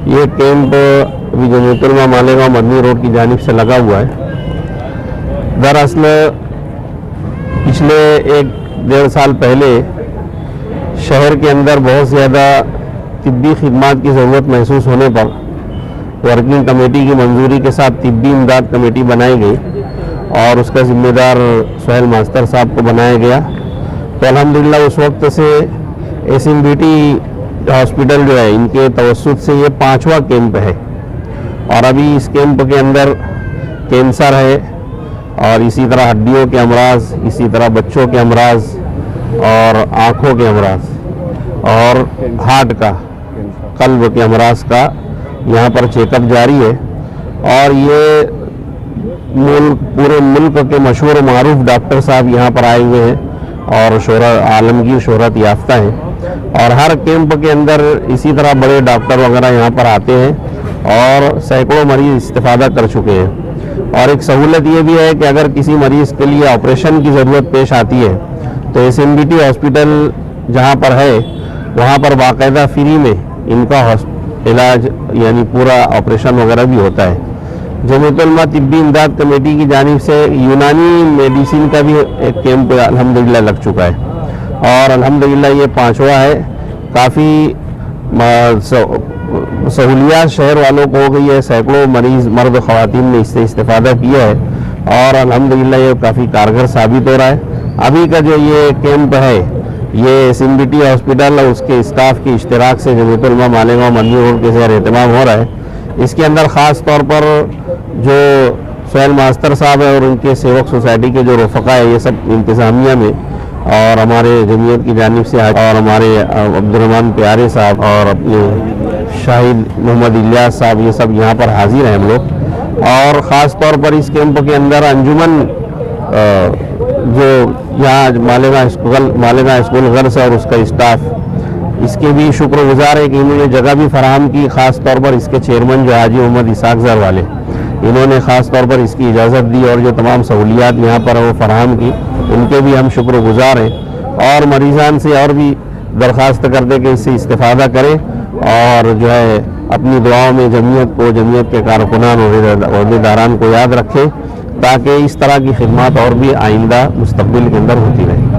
ये कैंप अभी जमीयतुल मालेगांव मदनी रोड की जानिब से लगा हुआ है। दरअसल पिछले 1-1.5 साल पहले शहर के अंदर बहुत ज़्यादा तिब्बी खिदमात की ज़रूरत महसूस होने पर वर्किंग कमेटी की मंजूरी के साथ तिब्बी इमदाद कमेटी बनाई गई और उसका ज़िम्मेदार सुहेल मास्टर साहब को बनाया गया। तो अल्हम्दुलिल्लाह उस वक्त से SMBT हॉस्पिटल जो है इनके तवस्सुत से ये 5वां कैंप है और अभी इस कैंप के अंदर कैंसर है और इसी तरह हड्डियों के अमराज, इसी तरह बच्चों के अमराज और आँखों के अमराज और हार्ट का, कल्ब के अमराज का यहाँ पर चेकअप जारी है। और ये पूरे मुल्क के मशहूर मारूफ डॉक्टर साहब यहाँ पर आए हुए हैं और आलमगीर शोहरत याफ्ता हैं और हर कैंप के अंदर इसी तरह बड़े डॉक्टर वगैरह यहाँ पर आते हैं और सैकड़ों मरीज इस्तिफादा कर चुके हैं। और एक सहूलत ये भी है कि अगर किसी मरीज़ के लिए ऑपरेशन की ज़रूरत पेश आती है तो SMBT हॉस्पिटल जहाँ पर है वहाँ पर बाकायदा फ्री में इनका इलाज यानी पूरा ऑपरेशन वगैरह भी होता है। जमीयतुल उलमा तिब्बी इमदाद कमेटी की जानिब से यूनानी मेडिसिन का भी एक कैंप अल्हम्दुलिल्लाह लग चुका है और अल्हम्दुलिल्लाह ये 5वां है। काफ़ी सहूलियात शहर वालों को हो गई है, सैकड़ों मरीज़ मर्द ख़वातीन ने इससे इस्तिफ़ादा किया है और अल्हम्दुलिल्लाह ये काफ़ी कारगर साबित हो रहा है। अभी का जो ये कैंप है ये SMBT हॉस्पिटल और उसके स्टाफ के इश्तिराक से जमीयतुल उलमा मालेगांव मदनी रोड के ज़ेर एहतमाम हो रहा है। इसके अंदर ख़ास तौर पर जो सुहेल मास्टर साहब है और उनके सेवक सोसाइटी के जो रफ़क़ा है ये सब इंतज़ामिया में और हमारे जमीयत की जानिब से और हमारे अब्दुर्रहमान प्यारे साहब और अपने शाहिद मोहम्मद इलियास साहब ये सब यहाँ पर हाजिर हैं हम लोग। और ख़ास तौर पर इस कैंप के अंदर अंजुमन जो यहाँ मालेगांव स्कूल गर्ल्स और उसका स्टाफ इसके भी शुक्रगुजार है कि इन्होंने जगह भी फराहम की। ख़ास तौर पर इसके चेयरमैन जो हाजी मोहम्मद इसाक ज़र वाले इन्होंने ख़ास तौर पर इसकी इजाज़त दी और जो तमाम सहूलियात यहाँ पर वो फराहम की उनके भी हम शुक्रगुजार हैं और मरीज़ान से और भी दरख्वास्त करते कि इससे इस्तिफ़ादा करें और जो है अपनी दुआओं में जमीयत के कारकुनान और अहदेदारान को याद रखें ताकि इस तरह की खिदमत और भी आइंदा मुस्तक़बिल के अंदर होती रहे।